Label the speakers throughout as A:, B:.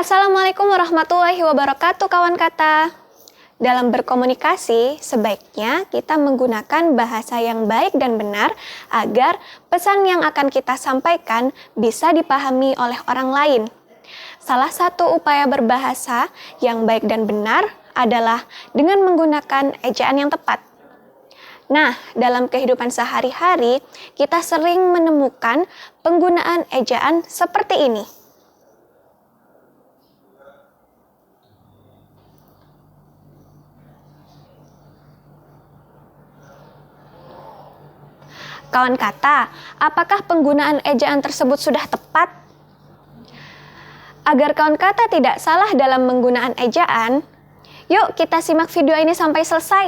A: Assalamualaikum warahmatullahi wabarakatuh kawan kata. Dalam berkomunikasi, sebaiknya kita menggunakan bahasa yang baik dan benar agar pesan yang akan kita sampaikan bisa dipahami oleh orang lain. Salah satu upaya berbahasa yang baik dan benar adalah dengan menggunakan ejaan yang tepat. Nah, dalam kehidupan sehari-hari, kita sering menemukan penggunaan ejaan seperti ini. Kawan kata, apakah penggunaan ejaan tersebut sudah tepat? Agar kawan kata tidak salah dalam menggunakan ejaan, yuk kita simak video ini sampai selesai.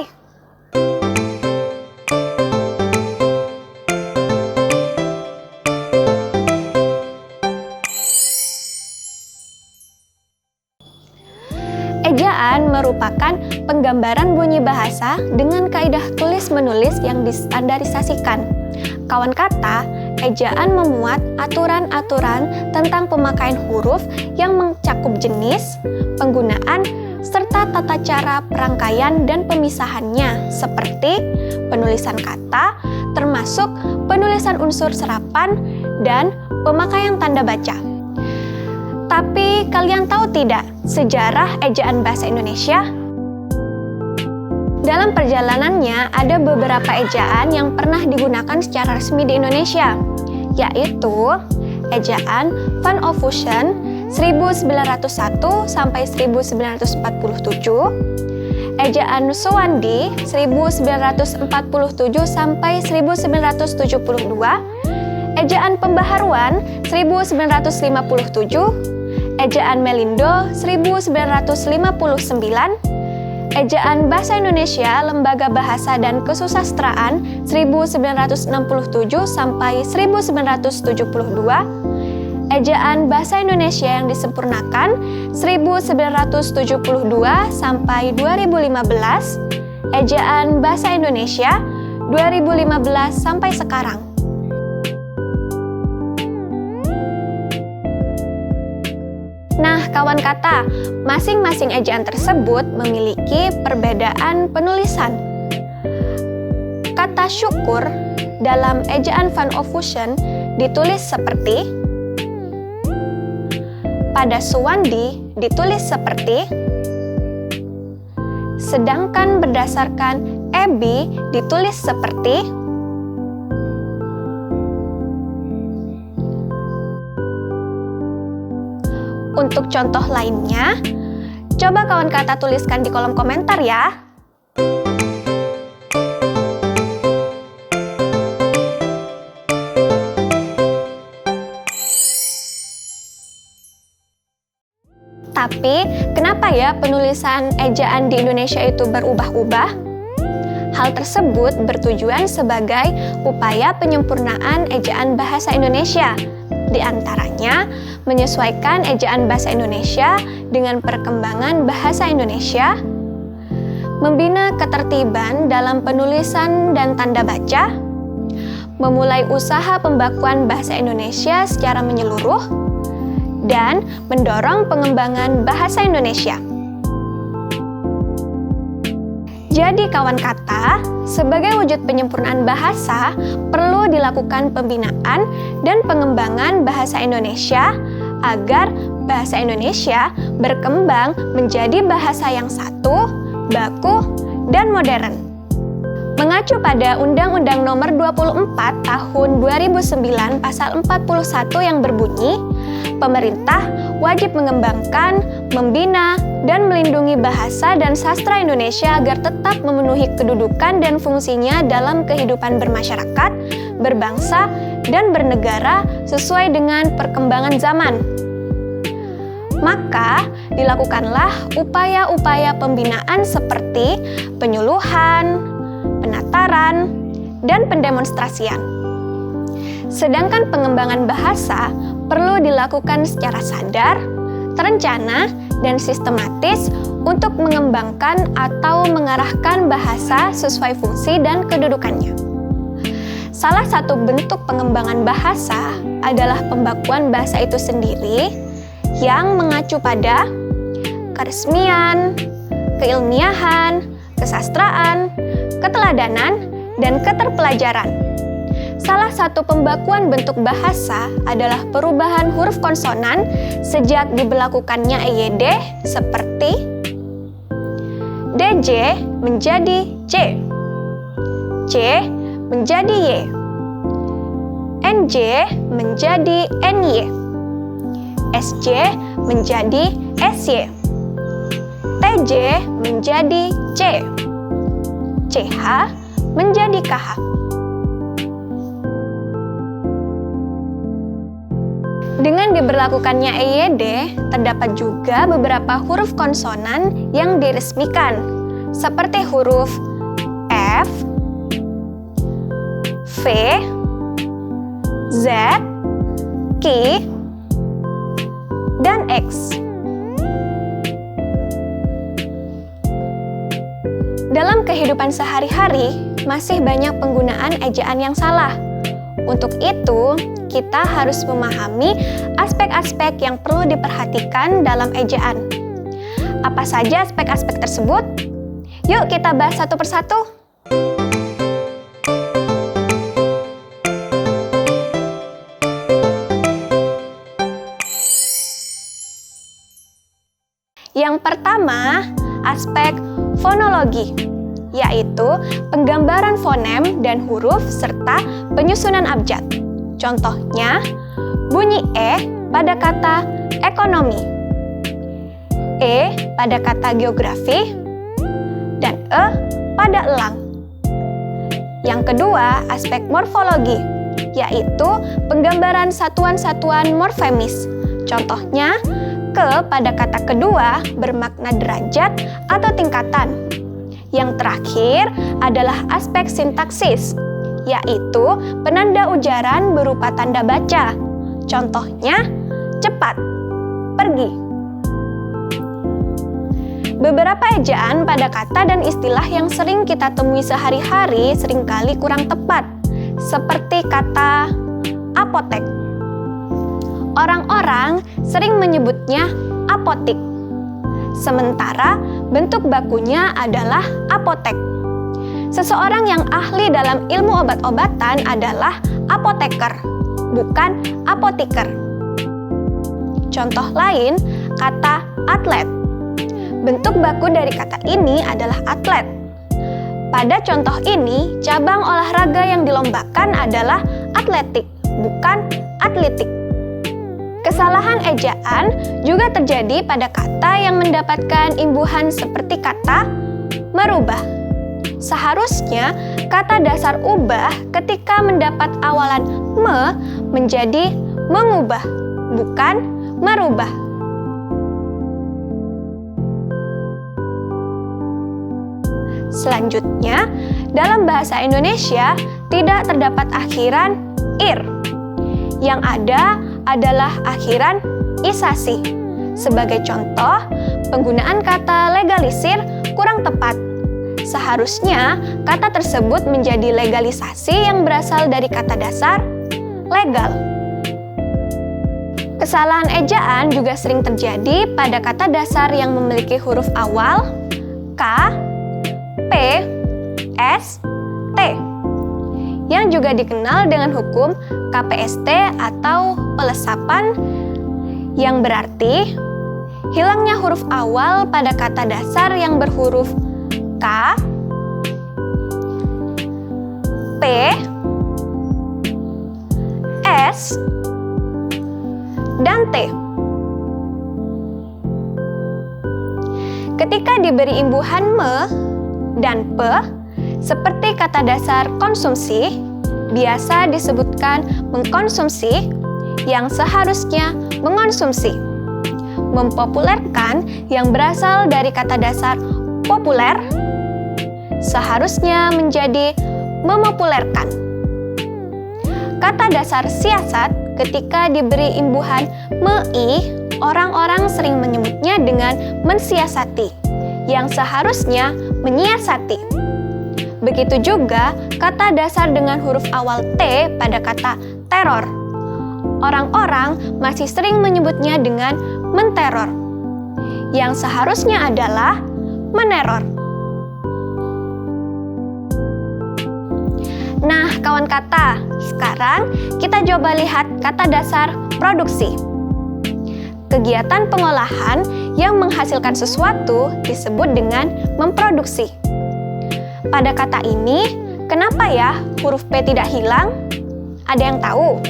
A: Ejaan merupakan penggambaran bunyi bahasa dengan kaidah tulis-menulis yang distandarisasikan. Kawan kata, ejaan memuat aturan-aturan tentang pemakaian huruf yang mencakup jenis, penggunaan, serta tata cara perangkaian dan pemisahannya, seperti penulisan kata, termasuk penulisan unsur serapan dan pemakaian tanda baca. Tapi kalian tahu tidak sejarah ejaan bahasa Indonesia? Dalam perjalanannya ada beberapa ejaan yang pernah digunakan secara resmi di Indonesia, yaitu ejaan Van Ophusen 1901 sampai 1947, ejaan Sowandi 1947 sampai 1972, ejaan Pembaharuan 1957, ejaan Melindo 1959, ejaan Bahasa Indonesia Lembaga Bahasa dan Kesusastraan 1967 sampai 1972, ejaan Bahasa Indonesia yang disempurnakan 1972 sampai 2015, ejaan Bahasa Indonesia 2015 sampai sekarang. Nah, kawan kata, masing-masing ejaan tersebut memiliki perbedaan penulisan. Kata syukur dalam ejaan Van Ophusen ditulis seperti, pada Sowandi ditulis seperti, sedangkan berdasarkan Ebi ditulis seperti, untuk contoh lainnya, coba kawan kata tuliskan di kolom komentar ya. Tapi, kenapa ya penulisan ejaan di Indonesia itu berubah-ubah? Hal tersebut bertujuan sebagai upaya penyempurnaan ejaan bahasa Indonesia. Di antaranya, menyesuaikan ejaan bahasa Indonesia dengan perkembangan bahasa Indonesia, membina ketertiban dalam penulisan dan tanda baca, memulai usaha pembakuan bahasa Indonesia secara menyeluruh, dan mendorong pengembangan bahasa Indonesia. Jadi kawan kata, sebagai wujud penyempurnaan bahasa, perlu dilakukan pembinaan dan pengembangan bahasa Indonesia agar bahasa Indonesia berkembang menjadi bahasa yang satu, baku, dan modern. Mengacu pada Undang-Undang Nomor 24 Tahun 2009 Pasal 41 yang berbunyi, pemerintah wajib mengembangkan, membina, dan melindungi bahasa dan sastra Indonesia agar tetap memenuhi kedudukan dan fungsinya dalam kehidupan bermasyarakat, berbangsa, dan bernegara sesuai dengan perkembangan zaman. Maka, dilakukanlah upaya-upaya pembinaan seperti penyuluhan, penataran, dan pendemonstrasian. Sedangkan pengembangan bahasa perlu dilakukan secara sadar, terencana, dan sistematis untuk mengembangkan atau mengarahkan bahasa sesuai fungsi dan kedudukannya. Salah satu bentuk pengembangan bahasa adalah pembakuan bahasa itu sendiri, yang mengacu pada keresmian, keilmiahan, kesastraan, keteladanan, dan keterpelajaran. Salah satu pembakuan bentuk bahasa adalah perubahan huruf konsonan sejak diberlakukannya EYD seperti DJ menjadi C, C menjadi Y, NJ menjadi NY, SJ menjadi SY, TJ menjadi C, CH menjadi KH. Dengan diberlakukannya EYD, terdapat juga beberapa huruf konsonan yang diresmikan, seperti huruf F, V, Z, Q, dan X. Dalam kehidupan sehari-hari, masih banyak penggunaan ejaan yang salah. Untuk itu, kita harus memahami aspek-aspek yang perlu diperhatikan dalam ejaan. Apa saja aspek-aspek tersebut? Yuk kita bahas satu persatu. Yang pertama, aspek fonologi, yaitu penggambaran fonem dan huruf serta penyusunan abjad. Contohnya, bunyi E pada kata ekonomi, E pada kata geografi, dan E pada elang. Yang kedua, aspek morfologi, yaitu penggambaran satuan-satuan morfemis. Contohnya, ke pada kata kedua bermakna derajat atau tingkatan. Yang terakhir adalah aspek sintaksis, yaitu penanda ujaran berupa tanda baca. Contohnya, cepat, pergi. Beberapa ejaan pada kata dan istilah yang sering kita temui sehari-hari seringkali kurang tepat, seperti kata apotek. Orang-orang sering menyebutnya apotik, sementara bentuk bakunya adalah apotek. Seseorang yang ahli dalam ilmu obat-obatan adalah apoteker, bukan apotiker. Contoh lain, kata atlet. Bentuk baku dari kata ini adalah atlet. Pada contoh ini, cabang olahraga yang dilombakan adalah atletik, bukan atletik. Kesalahan ejaan juga terjadi pada kata yang mendapatkan imbuhan seperti kata merubah. Seharusnya kata dasar ubah ketika mendapat awalan me menjadi mengubah, bukan merubah. Selanjutnya, dalam bahasa Indonesia tidak terdapat akhiran ir. Yang ada adalah akhiran isasi. Sebagai contoh, penggunaan kata legalisir kurang tepat. Seharusnya kata tersebut menjadi legalisasi yang berasal dari kata dasar legal. Kesalahan ejaan juga sering terjadi pada kata dasar yang memiliki huruf awal K, P, S, T, yang juga dikenal dengan hukum KPST atau pelesapan, yang berarti hilangnya huruf awal pada kata dasar yang berhuruf K, P, S, dan T. Ketika diberi imbuhan me dan pe, seperti kata dasar konsumsi, biasa disebutkan mengkonsumsi yang seharusnya mengonsumsi. Mempopulerkan yang berasal dari kata dasar populer seharusnya menjadi memopulerkan. Kata dasar siasat ketika diberi imbuhan mei, orang-orang sering menyebutnya dengan mensiasati, yang seharusnya menyiasati. Begitu juga kata dasar dengan huruf awal T pada kata teror. Orang-orang masih sering menyebutnya dengan menteror. Yang seharusnya adalah meneror. Nah, kawan kata, sekarang kita coba lihat kata dasar produksi. Kegiatan pengolahan yang menghasilkan sesuatu disebut dengan memproduksi. Pada kata ini, kenapa ya huruf P tidak hilang? Ada yang tahu?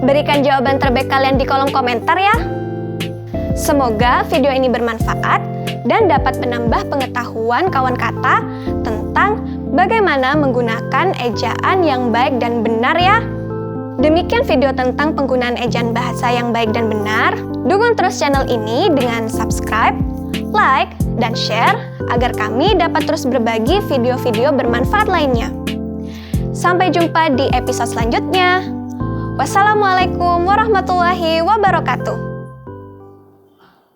A: Berikan jawaban terbaik kalian di kolom komentar ya. Semoga video ini bermanfaat dan dapat menambah pengetahuan kawan kata tentang bagaimana menggunakan ejaan yang baik dan benar ya. Demikian video tentang penggunaan ejaan bahasa yang baik dan benar. Dukung terus channel ini dengan subscribe, like, dan share agar kami dapat terus berbagi video-video bermanfaat lainnya. Sampai jumpa di episode selanjutnya. Wassalamualaikum warahmatullahi wabarakatuh.